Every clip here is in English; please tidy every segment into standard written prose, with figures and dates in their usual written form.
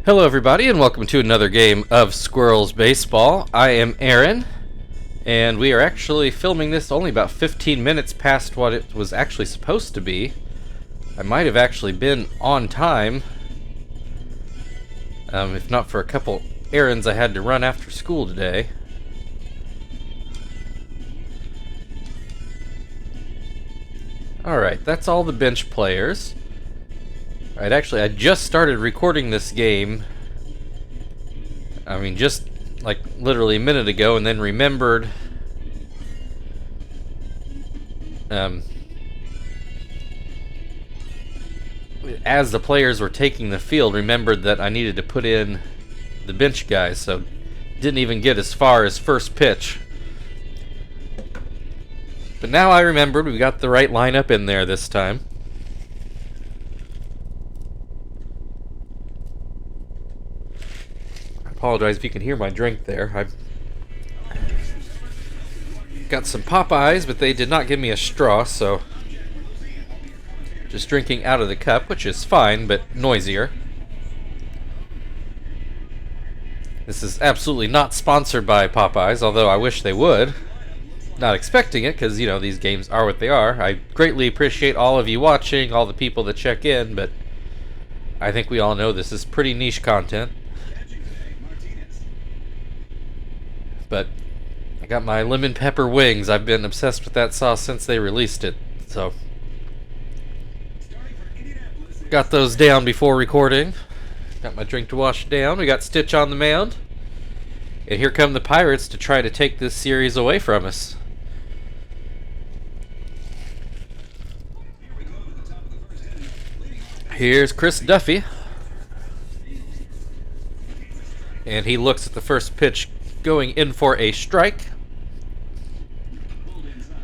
Hello everybody and welcome to another game of Squirrels Baseball. I am Aaron, and we are actually filming this only about 15 minutes past what it was actually supposed to be. I might have actually been on time, if not for a couple errands I had to run after school today. Alright, that's all the bench players. Alright, actually, I just started recording this game. I mean, just like literally a minute ago, and then remembered as the players were taking the field, remembered that I needed to put in the bench guys, so didn't even get as far as first pitch. But now I remembered we got the right lineup in there this time. I apologize if you can hear my drink there. I've got some Popeyes, but they did not give me a straw, so just drinking out of the cup, which is fine, but noisier. This is absolutely not sponsored by Popeyes, although I wish they would. Not expecting it, because, you know, these games are what they are. I greatly appreciate all of you watching, all the people that check in, but I think we all know this is pretty niche content. But I got my lemon pepper wings. I've been obsessed with that sauce since they released it, so got those down before recording. Got my drink to wash down. We got Stitch on the mound. And here come the Pirates to try to take this series away from us. Here's Chris Duffy. And he looks at the first pitch going in for a strike.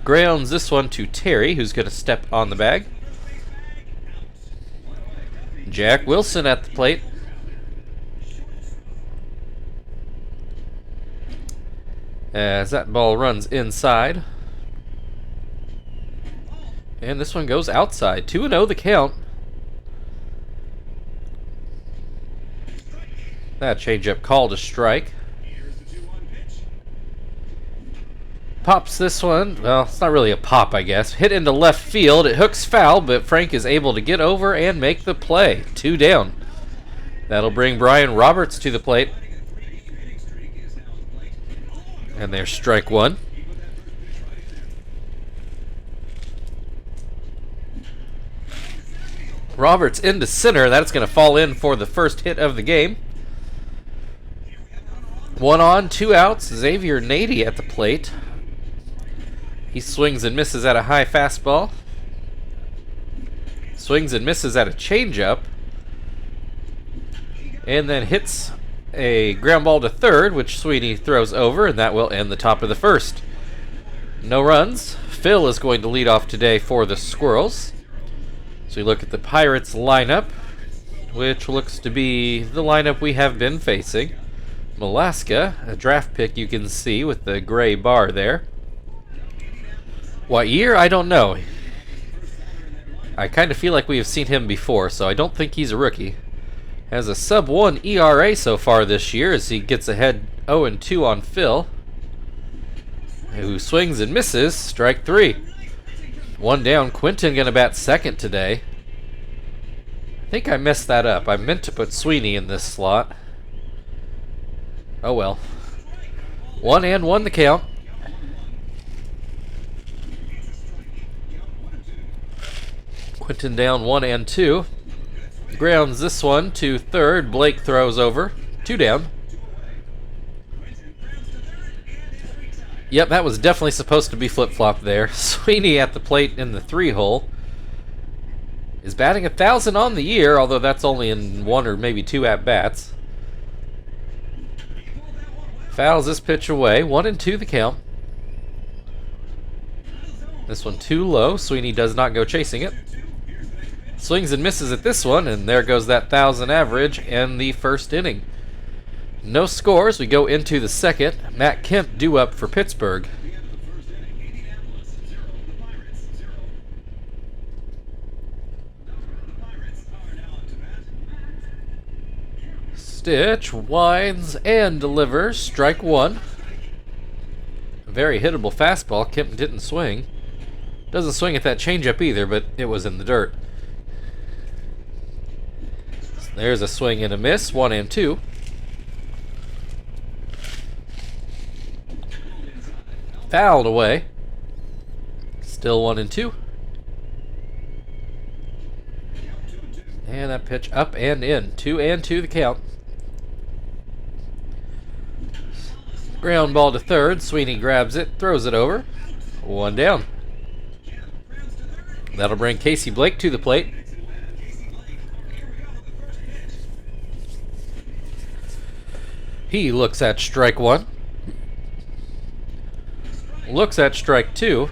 Grounds this one to Terry, who's going to step on the bag. Jack Wilson at the plate. As that ball runs inside. And this one goes outside. 2-0 the count. That changeup called a strike. Pops this one. Well, it's not really a pop, I guess. Hit into left field. It hooks foul, but Frank is able to get over and make the play. 2 down. That'll bring Brian Roberts to the plate. And there's strike one. Roberts into center. That's going to fall in for the first hit of the game. 1 on, 2 outs. Xavier Nady at the plate. He swings and misses at a high fastball. Swings and misses at a changeup. And then hits a ground ball to third, which Sweeney throws over, and that will end the top of the first. No runs. Phil is going to lead off today for the Squirrels. So we look at the Pirates lineup, which looks to be the lineup we have been facing. Malaska, a draft pick you can see with the gray bar there. What year? I don't know. I kind of feel like we have seen him before, so I don't think he's a rookie. Has a sub-1 ERA so far this year as he gets ahead 0-2 on Phil, who swings and misses. Strike 3. 1 down. Quinton going to bat second today. I think I messed that up. I meant to put Sweeney in this slot. Oh well. 1-1 the count. Quinton down 1-2. Grounds this one to third. Blake throws over. 2 down. Yep, that was definitely supposed to be flip-flop there. Sweeney at the plate in the 3-hole. Is batting 1,000 on the year, although that's only in 1 or maybe 2 at-bats. Fouls this pitch away. 1-2 the count. This one too low. Sweeney does not go chasing it. Swings and misses at this one, and there goes that 1,000 average and the first inning. No scores. We go into the second. Matt Kemp due up for Pittsburgh. Stitch winds and delivers. Strike one. A very hittable fastball. Kemp didn't swing. Doesn't swing at that changeup either, but it was in the dirt. There's a swing and a miss. 1-2. Fouled away. Still 1-2. And that pitch up and in. 2-2 the count. Ground ball to third. Sweeney grabs it, throws it over. 1 down. That'll bring Casey Blake to the plate. He looks at strike one. Looks at strike two.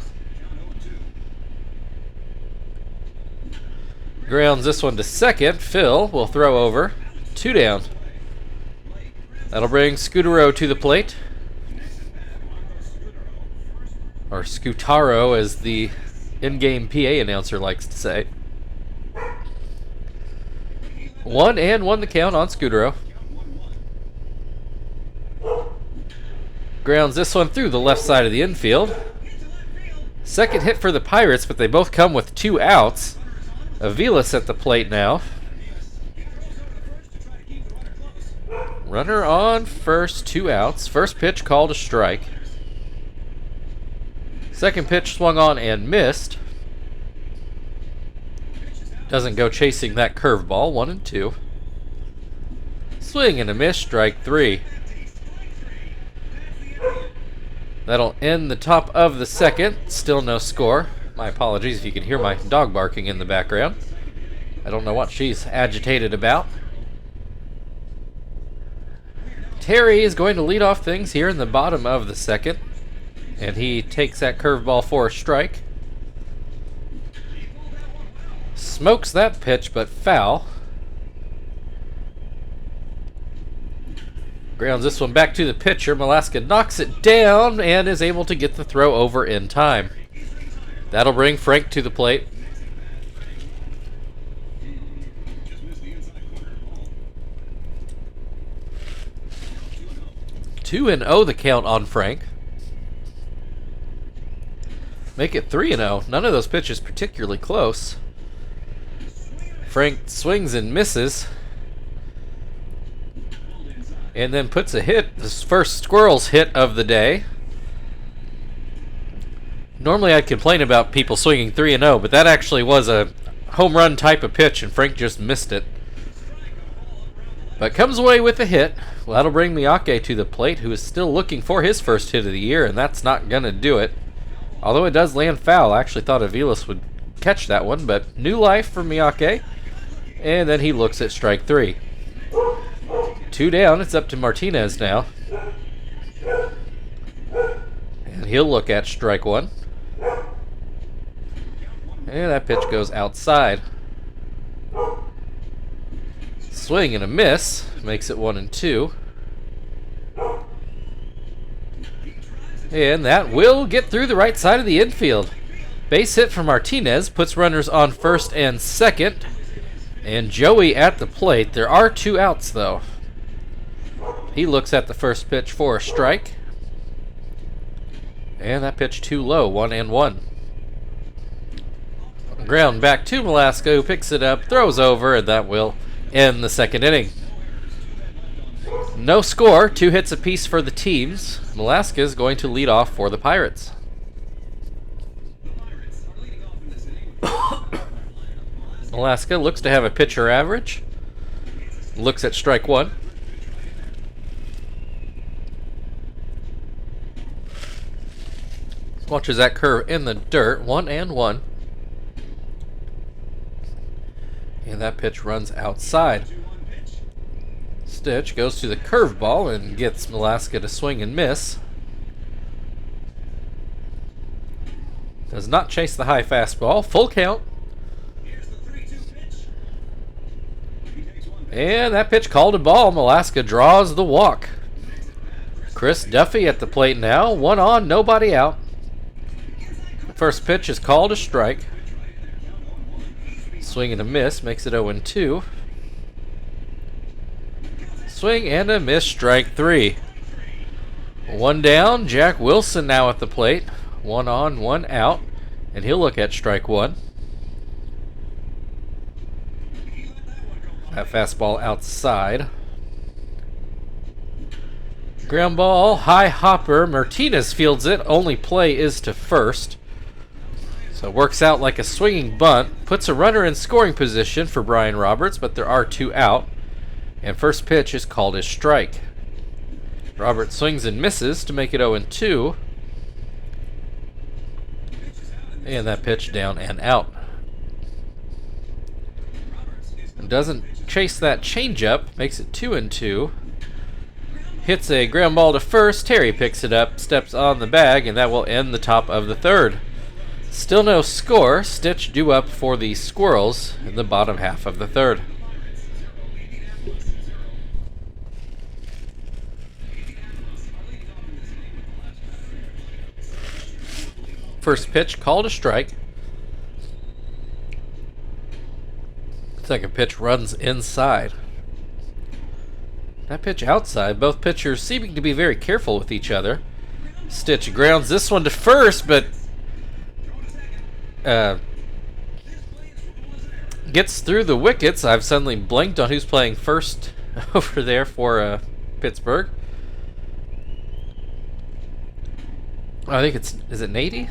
Grounds this one to second. Phil will throw over. 2 down. That'll bring Scutaro to the plate. Or Scutaro, as the in-game PA announcer likes to say. 1-1 the count on Scutaro. Grounds this one through the left side of the infield. Second hit for the Pirates, but they both come with 2 outs. Aviles at the plate now. Runner on first, 2 outs. First pitch called a strike. Second pitch swung on and missed. Doesn't go chasing that curveball. 1-2. Swing and a miss. Strike 3. That'll end the top of the second. Still no score. My apologies if you can hear my dog barking in the background. I don't know what she's agitated about. Terry is going to lead off things here in the bottom of the second. And he takes that curveball for a strike. Smokes that pitch, but foul. Grounds this one back to the pitcher. Malaska knocks it down and is able to get the throw over in time. That'll bring Frank to the plate. Two and 0 the count on Frank. Make it 3-0. None of those pitches particularly close. Frank swings and misses. And then puts a hit, this first Squirrels hit of the day. Normally I'd complain about people swinging 3-0, but that actually was a home run type of pitch, and Frank just missed it. But comes away with a hit. Well, that'll bring Miyake to the plate, who is still looking for his first hit of the year, and that's not going to do it. Although it does land foul. I actually thought Aviles would catch that one, but new life for Miyake. And then he looks at strike 3. 2 down. It's up to Martinez now. And he'll look at strike 1. And that pitch goes outside. Swing and a miss. Makes it 1-2. And that will get through the right side of the infield. Base hit from Martinez puts runners on first and second. And Joey at the plate. There are 2 outs, though. He looks at the first pitch for a strike. And that pitch too low. 1-1. Ground back to Malaska, who picks it up, throws over, and that will end the second inning. No score, 2 hits apiece for the teams. Malaska is going to lead off for the Pirates. Alaska looks to have a pitcher average. Looks at strike 1. Watches that curve in the dirt. 1-1. And that pitch runs outside. Stitch goes to the curveball and gets Malaska to swing and miss. Does not chase the high fastball. Full count. And that pitch called a ball. Malaska draws the walk. Chris Duffy at the plate now. 1 on, nobody out. The first pitch is called a strike. Swing and a miss makes it 0-2. Swing and a miss, strike 3. One down, Jack Wilson now at the plate. 1 on, 1 out, and he'll look at strike 1. That fastball outside. Ground ball, high hopper. Martinez fields it. Only play is to first. So it works out like a swinging bunt. Puts a runner in scoring position for Brian Roberts, but there are 2 out. And first pitch is called a strike. Roberts swings and misses to make it 0-2. And that pitch down and out. And doesn't chase that changeup. Makes it 2-2. Hits a ground ball to first. Terry picks it up, steps on the bag, and that will end the top of the 3rd. Still no score. Stitch due up for the Squirrels in the bottom half of the 3rd. First pitch called a strike. Second pitch runs inside. That pitch outside. Both pitchers seeming to be very careful with each other. Stitch grounds this one to first, but gets through the wickets. I've suddenly blanked on who's playing first over there for Pittsburgh. I think is it Nady?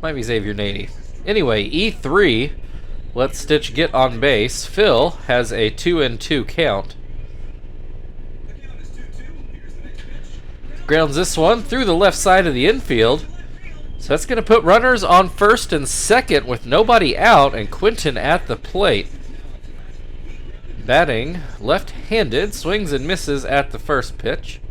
Might be Xavier Nady. Anyway, E3 lets Stitch get on base. Phil has a 2-2 count. Grounds this one through the left side of the infield. So that's going to put runners on first and second with nobody out, and Quinton at the plate. Batting left-handed, swings and misses at the first pitch.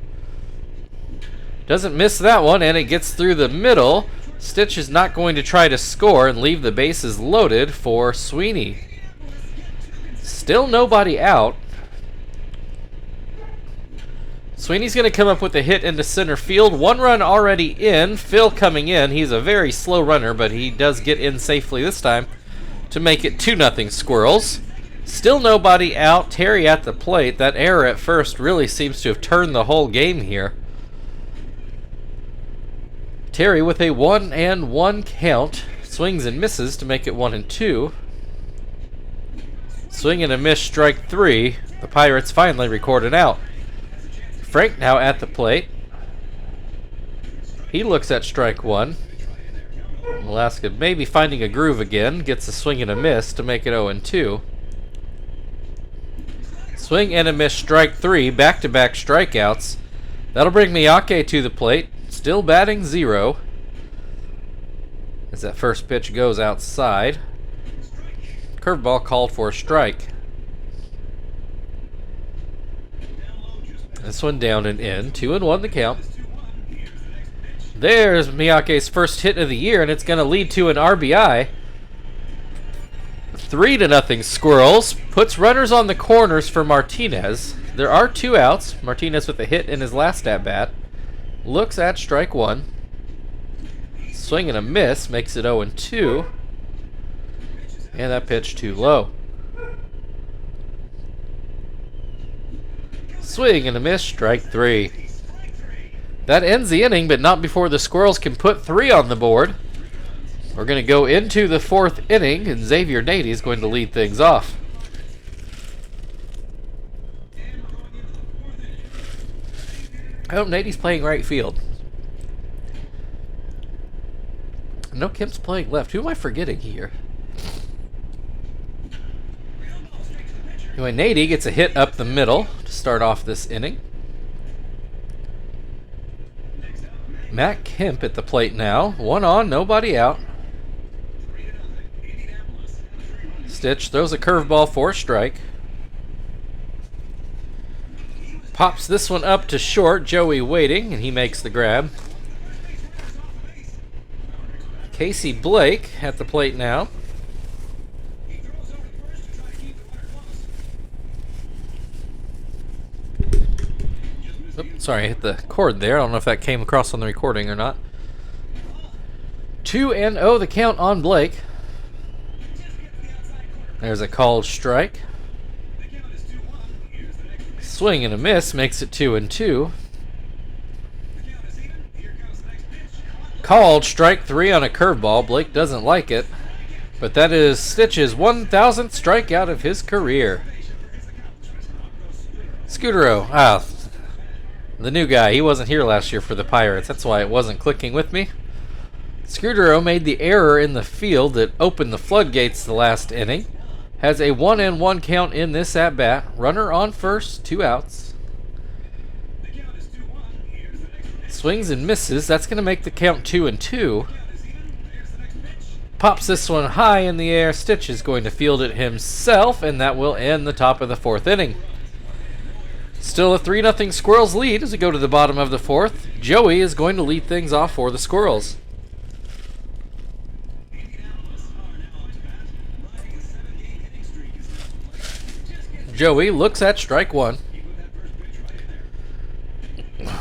Doesn't miss that one, and it gets through the middle. Stitch is not going to try to score and leave the bases loaded for Sweeney. Still nobody out. Sweeney's going to come up with a hit into center field. 1 run already in. Phil coming in. He's a very slow runner, but he does get in safely this time to make it 2-0 Squirrels. Still nobody out. Terry at the plate. That error at first really seems to have turned the whole game here. Terry with a 1-1 count. Swings and misses to make it 1-2. Swing and a miss, strike 3. The Pirates finally record an out. Frank now at the plate. He looks at strike 1. Alaska maybe finding a groove again. Gets a swing and a miss to make it 0-2. Swing and a miss, strike 3. Back-to-back strikeouts. That'll bring Miyake to the plate. Still batting 0. As that first pitch goes outside. Curveball called for a strike. This one down and in. 2-1 the count. There's Miyake's first hit of the year, and it's going to lead to an RBI. 3-0 Squirrels. Puts runners on the corners for Martinez. There are 2 outs. Martinez with a hit in his last at-bat. Looks at strike 1. Swing and a miss makes it 0-2. And that pitch too low. Swing and a miss, strike 3. That ends the inning, but not before the Squirrels can put 3 on the board. We're going to go into the 4th inning, and Xavier Nady is going to lead things off. Oh, Nady's playing right field. No, Kemp's playing left. Who am I forgetting here? Anyway, Nady gets a hit up the middle to start off this inning. Matt Kemp at the plate now. 1 on, nobody out. Stitch throws a curveball for a strike. Pops this one up to short. Joey waiting, and he makes the grab. Casey Blake at the plate now. Oops, sorry, I hit the cord there. I don't know if that came across on the recording or not. 2-0 the count on Blake. There's a called strike. Swing and a miss makes it 2-2. Called strike 3 on a curveball. Blake doesn't like it, but that is Stitch's 1,000th strikeout of his career. Scudero, the new guy. He wasn't here last year for the Pirates. That's why it wasn't clicking with me. Scudero made the error in the field that opened the floodgates the last inning. Has a 1-1 count in this at-bat. Runner on first, 2 outs. Swings and misses. That's going to make the count 2-2. Pops this one high in the air. Stitch is going to field it himself, and that will end the top of the 4th inning. Still a 3-0 Squirrels lead as we go to the bottom of the 4th. Joey is going to lead things off for the Squirrels. Joey looks at strike 1.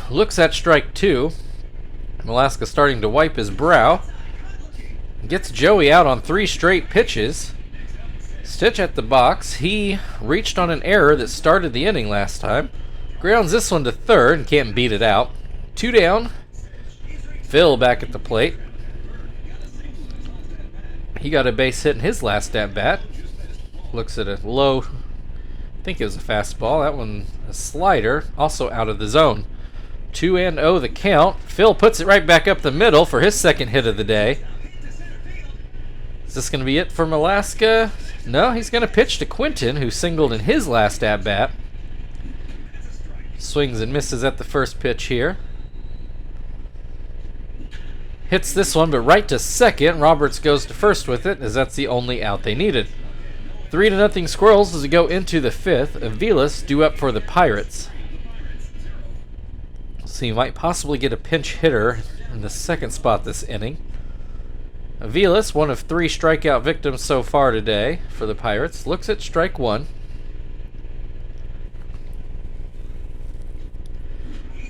Looks at strike 2. Malaska starting to wipe his brow. Gets Joey out on 3 straight pitches. Stitch at the box. He reached on an error that started the inning last time. Grounds this one to third and can't beat it out. 2 down. Phil back at the plate. He got a base hit in his last at-bat. Looks at a low, I think it was a fastball. That one a slider, also out of the zone. 2-0 the count. Phil puts it right back up the middle for his second hit of the day. Is this going to be it for Malaska? No, he's going to pitch to Quinton, who singled in his last at-bat. Swings and misses at the first pitch here. Hits this one, but right to second. Roberts goes to first with it, as that's the only out they needed. 3-0 Squirrels as we go into the 5th. Aviles due up for the Pirates. So you might possibly get a pinch hitter in the second spot this inning. Aviles, one of 3 strikeout victims so far today for the Pirates, looks at strike 1.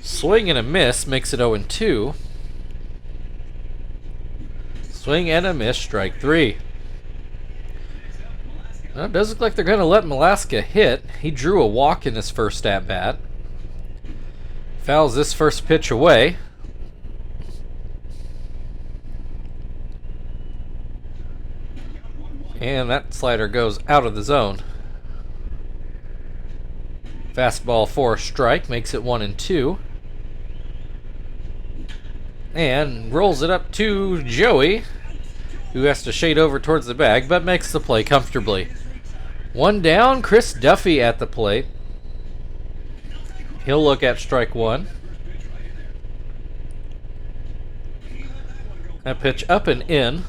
Swing and a miss makes it 0-2. Swing and a miss, strike 3. Well, it does look like they're going to let Malaska hit. He drew a walk in his first at-bat. Fouls this first pitch away. And that slider goes out of the zone. Fastball for a strike makes it 1-2. And rolls it up to Joey, who has to shade over towards the bag, but makes the play comfortably. 1 down, Chris Duffy at the plate. He'll look at strike 1. That pitch up and in.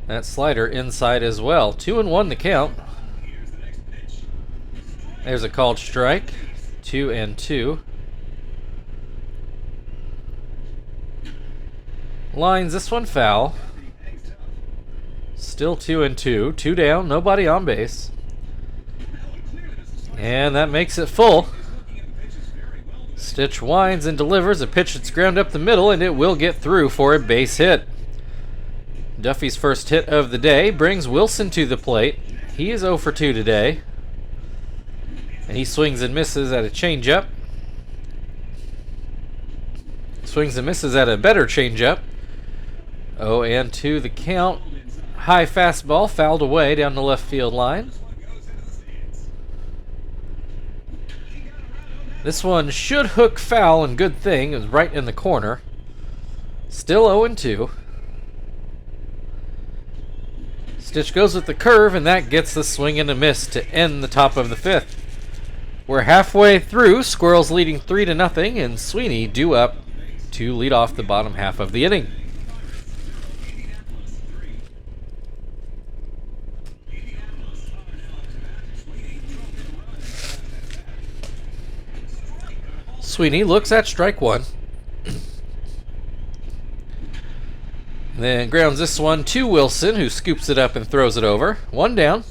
That slider inside as well. 2-1 the count. There's a called strike. 2-2. Lines this one foul. Still 2-2. 2 down, nobody on base. And that makes it full. Stitch winds and delivers a pitch that's ground up the middle, and it will get through for a base hit. Duffy's first hit of the day brings Wilson to the plate. He is 0 for 2 today. And he swings and misses at a changeup. Swings and misses at a better changeup. 0-2 the count. High fastball fouled away down the left field line. This one should hook foul, and good thing. It was right in the corner. Still 0-2. Stitch goes with the curve, and that gets the swing and a miss to end the top of the 5th. We're halfway through. Squirrels leading 3-0, and Sweeney due up to lead off the bottom half of the inning. Sweeney looks at strike 1. Then grounds this one to Wilson, who scoops it up and throws it over. 1 down.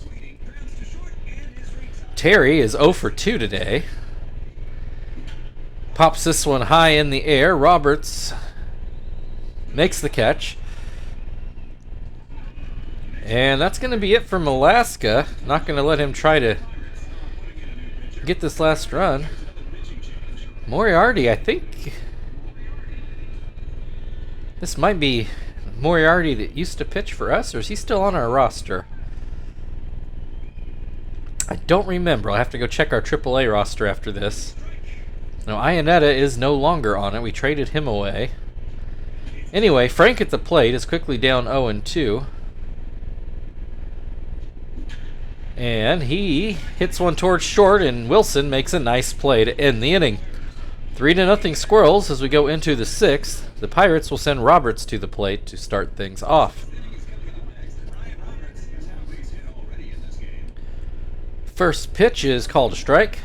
Terry is 0 for 2 today. Pops this one high in the air. Roberts makes the catch. And that's going to be it for Malaska. Not going to let him try to get this last run. Moriarty, I think this might be Moriarty that used to pitch for us, or is he still on our roster? I don't remember. I'll have to go check our AAA roster after this. No, Ionetta is no longer on it. We traded him away. Anyway, Frank at the plate is quickly down 0-2. And he hits one towards short, and Wilson makes a nice play to end the inning. 3-0 Squirrels as we go into the 6th. The Pirates will send Roberts to the plate to start things off. First pitch is called a strike.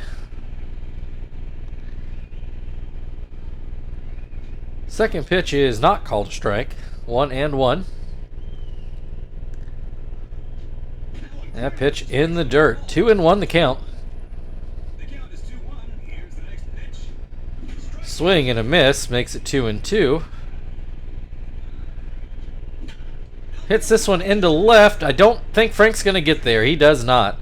Second pitch is not called a strike. 1-1. That pitch in the dirt. 2-1 the count. Swing and a miss makes it 2-2. Hits this one into left. I don't think Frank's going to get there. He does not.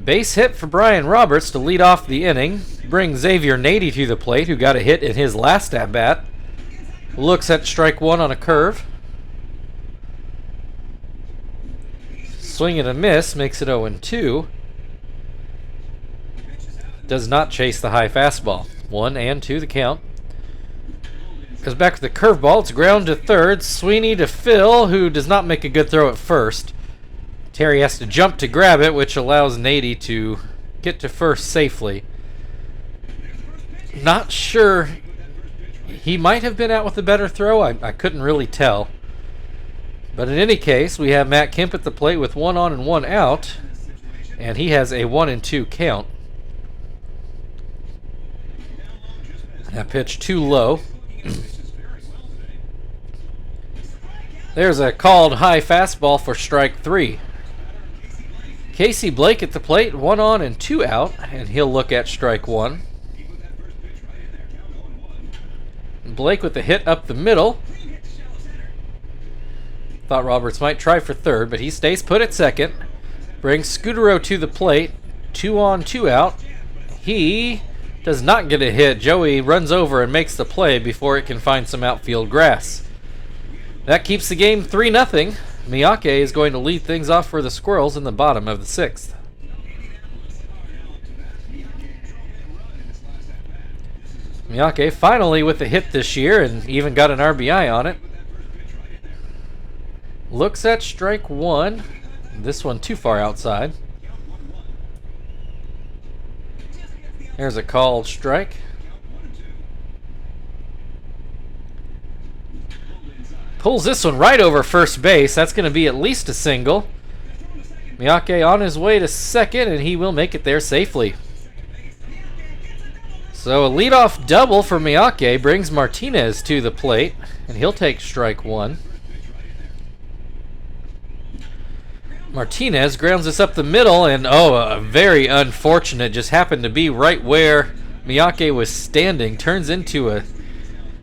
Base hit for Brian Roberts to lead off the inning. Bring Xavier Nady to the plate, who got a hit in his last at-bat. Looks at strike one on a curve. Swing and a miss makes it 0-2. Does not chase the high fastball. 1-2 the count. Goes back to the curveball. It's ground to third. Sweeney to Phil, who does not make a good throw at first. Terry has to jump to grab it, which allows Nady to get to first safely. Not sure. He might have been out with a better throw. I couldn't really tell. But in any case, we have Matt Kemp at the plate with 1 on and 1 out. And he has a 1-2 count. That pitch too low. There's a called high fastball for strike 3. Casey Blake at the plate, 1 on and 2 out, and he'll look at strike 1. Blake with the hit up the middle. Thought Roberts might try for third, but he stays put at second. Brings Scudero to the plate, 2 on, 2 out. He does not get a hit. Joey runs over and makes the play before it can find some outfield grass. That keeps the game 3-0. Miyake is going to lead things off for the Squirrels in the bottom of the 6th. Miyake finally with a hit this year and even got an RBI on it. Looks at strike 1. This one too far outside. There's a called strike. Pulls this one right over first base. That's going to be at least a single. Miyake on his way to second, and he will make it there safely. So a leadoff double for Miyake brings Martinez to the plate, and he'll take strike 1. Martinez grounds this up the middle, and very unfortunate. Just happened to be right where Miyake was standing. Turns into a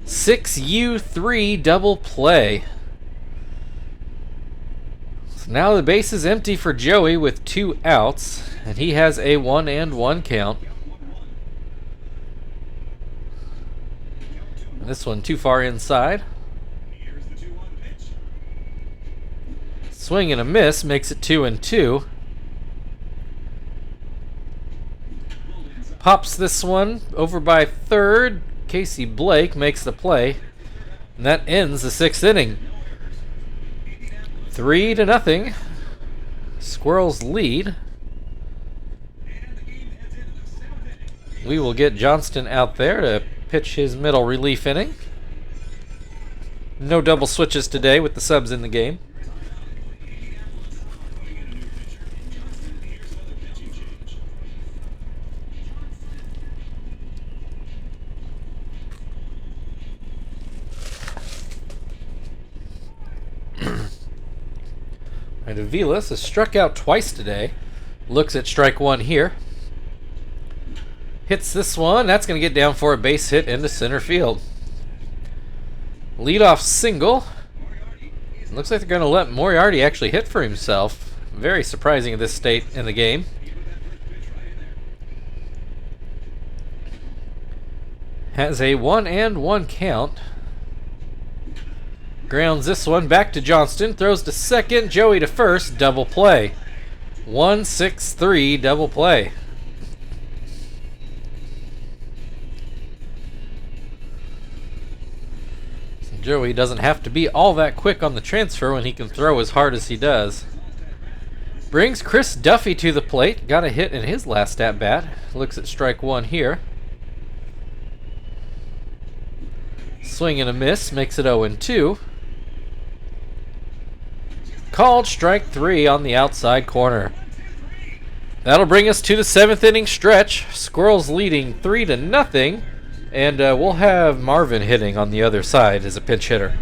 6U3 double play. So now the base is empty for Joey with 2 outs, and he has a 1-1 count. This one too far inside. Swing and a miss makes it 2-2. Pops this one over by third. Casey Blake makes the play. And that ends the 6th inning. 3-0. Squirrels lead. We will get Johnston out there to pitch his middle relief inning. No double switches today with the subs in the game. And Aviles has struck out twice today. Looks at strike 1 here. Hits this one. That's going to get down for a base hit into center field. Leadoff single. Looks like they're going to let Moriarty actually hit for himself. Very surprising at this state in the game. Has a 1-1 count. Grounds this one back to Johnston. Throws to second. Joey to first. Double play. 1-6-3 double play. So Joey doesn't have to be all that quick on the transfer when he can throw as hard as he does. Brings Chris Duffy to the plate. Got a hit in his last at-bat. Looks at strike one here. Swing and a miss. Makes it 0-2. Called strike three on the outside corner. That'll bring us to the 7th inning stretch. Squirrels leading 3-0. And we'll have Marvin hitting on the other side as a pinch hitter.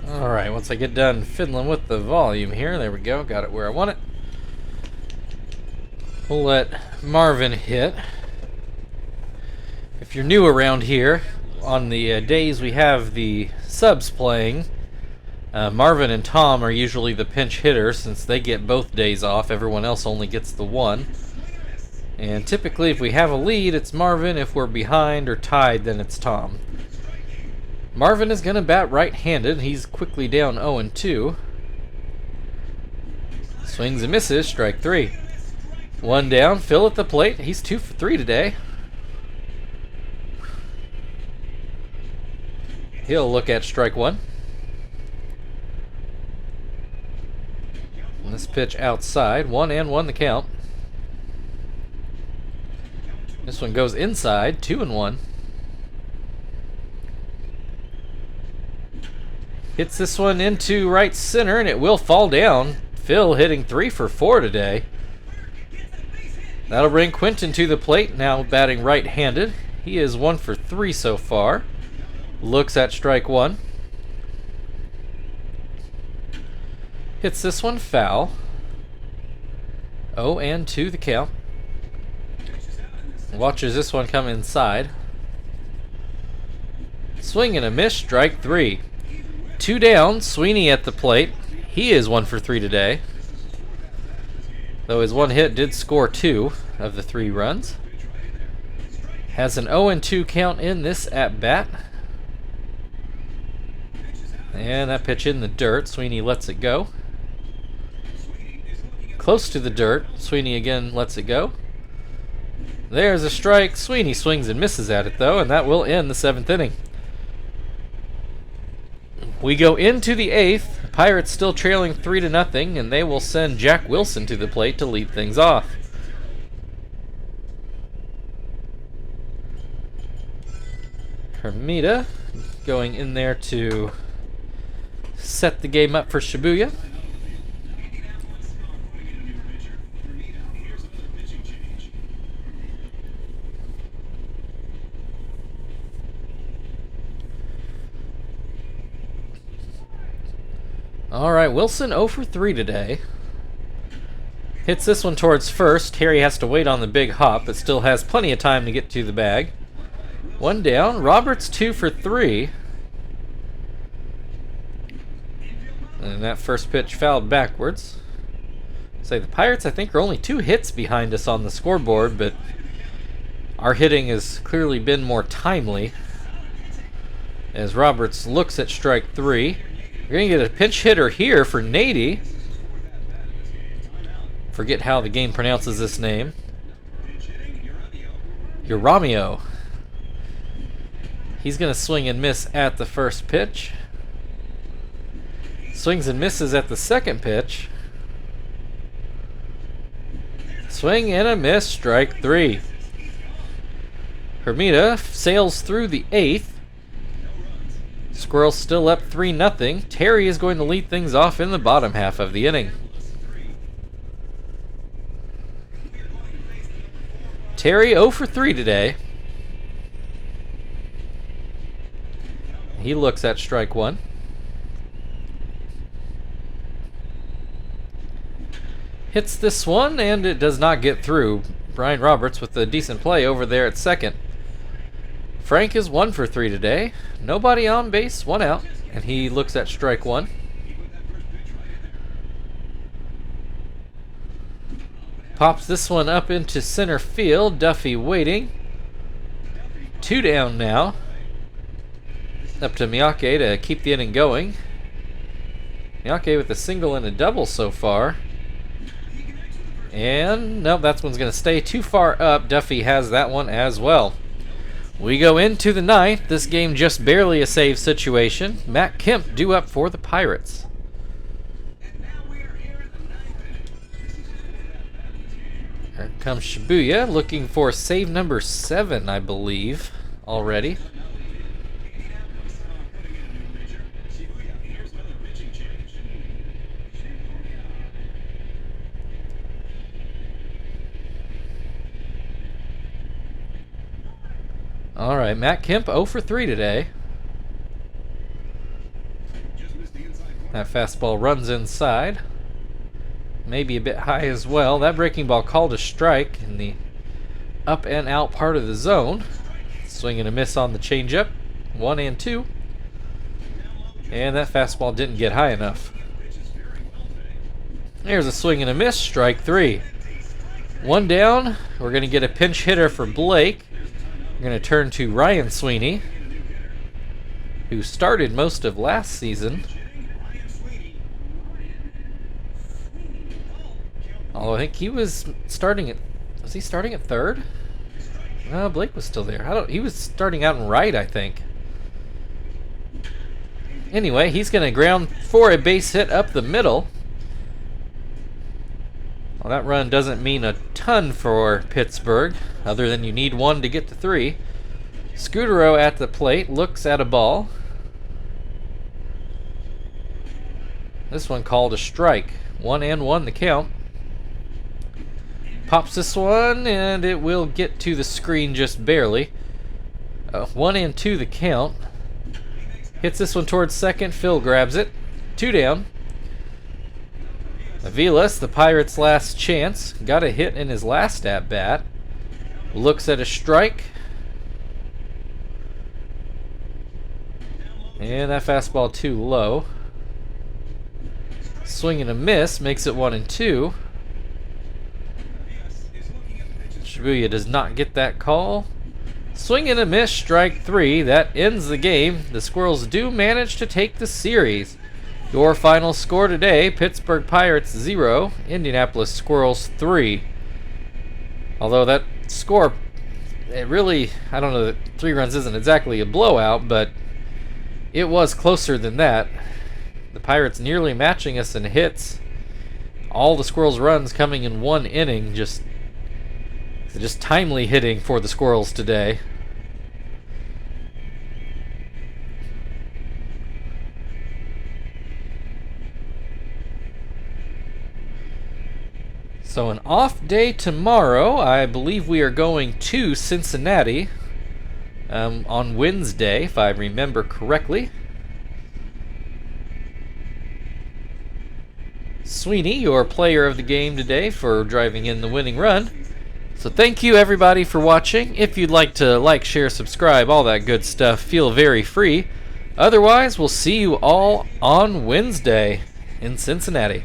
Alright, once I get done fiddling with the volume here, there we go, got it where I want it. We'll let Marvin hit. If you're new around here, on the days we have the subs playing, Marvin and Tom are usually the pinch hitters since they get both days off. Everyone else only gets the one. And typically if we have a lead, it's Marvin. If we're behind or tied, then it's Tom. Marvin is going to bat right-handed. He's quickly down 0-2. Swings and misses, strike three. One down, Phil at the plate. He's 2 for 3 today. He'll look at strike one. And this pitch outside, 1-1 the count. This one goes inside, 2-1. Hits this one into right center, and it will fall down. Phil hitting 3 for 4 today. That'll bring Quentin to the plate, now batting right-handed. He is 1 for 3 so far. Looks at strike one. Hits this one foul. 0-2 the count. Watches this one come inside. Swing and a miss, strike three. 2 down, Sweeney at the plate. He is 1 for 3 today. Though his one hit did score 2 of the 3 runs. Has an 0-2 count in this at-bat. And that pitch in the dirt. Sweeney lets it go. Close to the dirt. Sweeney again lets it go. There's a strike. Sweeney swings and misses at it though, and that will end the 7th inning. We go into the 8th. Pirates still trailing 3-0, and they will send Jack Wilson to the plate to lead things off. Hermida going in there to set the game up for Shibuya. Alright, Wilson 0 for 3 today. Hits this one towards first. Harry has to wait on the big hop, but still has plenty of time to get to the bag. 1 down. Roberts 2 for 3. And that first pitch fouled backwards. Say the Pirates, I think, are only 2 hits behind us on the scoreboard, but our hitting has clearly been more timely. As Roberts looks at strike 3. We're going to get a pinch hitter here for Nady. Forget how the game pronounces this name. Uramio. He's going to swing and miss at the first pitch. Swings and misses at the second pitch. Swing and a miss, strike 3. Hermida sails through the 8th. Squirrels still up 3-0. Terry is going to lead things off in the bottom half of the inning. Terry 0 for 3 today. He looks at strike one. Hits this one, and it does not get through. Brian Roberts with a decent play over there at second. Frank is 1 for 3 today. Nobody on base, 1 out, and he looks at strike one. Pops this one up into center field. Duffy waiting. 2 down now. Up to Miyake to keep the inning going. Miyake with a single and a double so far. And nope, that one's going to stay too far up. Duffy has that one as well. We go into the ninth. This game just barely a save situation. Matt Kemp due up for the Pirates. Here comes Shibuya looking for save number 7, I believe, already. All right, Matt Kemp 0 for 3 today. That fastball runs inside. Maybe a bit high as well. That breaking ball called a strike in the up and out part of the zone. Swing and a miss on the changeup. 1 and 2. And that fastball didn't get high enough. There's a swing and a miss. Strike 3. 1 down. We're going to get a pinch hitter for Blake. We're going to turn to Ryan Sweeney, who started most of last season. Although I think he was starting at... Was he starting at third? No, Blake was still there. He was starting out in right, I think. Anyway, he's going to ground for a base hit up the middle. Well, that run doesn't mean a ton for Pittsburgh, other than you need 1 to get to 3. Scutero at the plate, looks at a ball. This one called a strike. 1 and 1 the count. Pops this one, and it will get to the screen just barely. 1 and 2 the count. Hits this one towards second. Phil grabs it. 2 down. Aviles, the Pirates' last chance, got a hit in his last at-bat. Looks at a strike. And that fastball too low. Swing and a miss makes it 1 and 2. Shibuya does not get that call. Swing and a miss, strike 3. That ends the game. The Squirrels do manage to take the series. Your final score today, Pittsburgh Pirates 0, Indianapolis Squirrels 3. Although that score, it really, I don't know that 3 runs isn't exactly a blowout, but it was closer than that. The Pirates nearly matching us in hits. All the Squirrels' runs coming in 1 inning, just timely hitting for the Squirrels today. So an off day tomorrow. I believe we are going to Cincinnati on Wednesday, if I remember correctly. Sweeney, your player of the game today for driving in the winning run. So thank you everybody for watching. If you'd like to like, share, subscribe, all that good stuff, feel very free. Otherwise, we'll see you all on Wednesday in Cincinnati.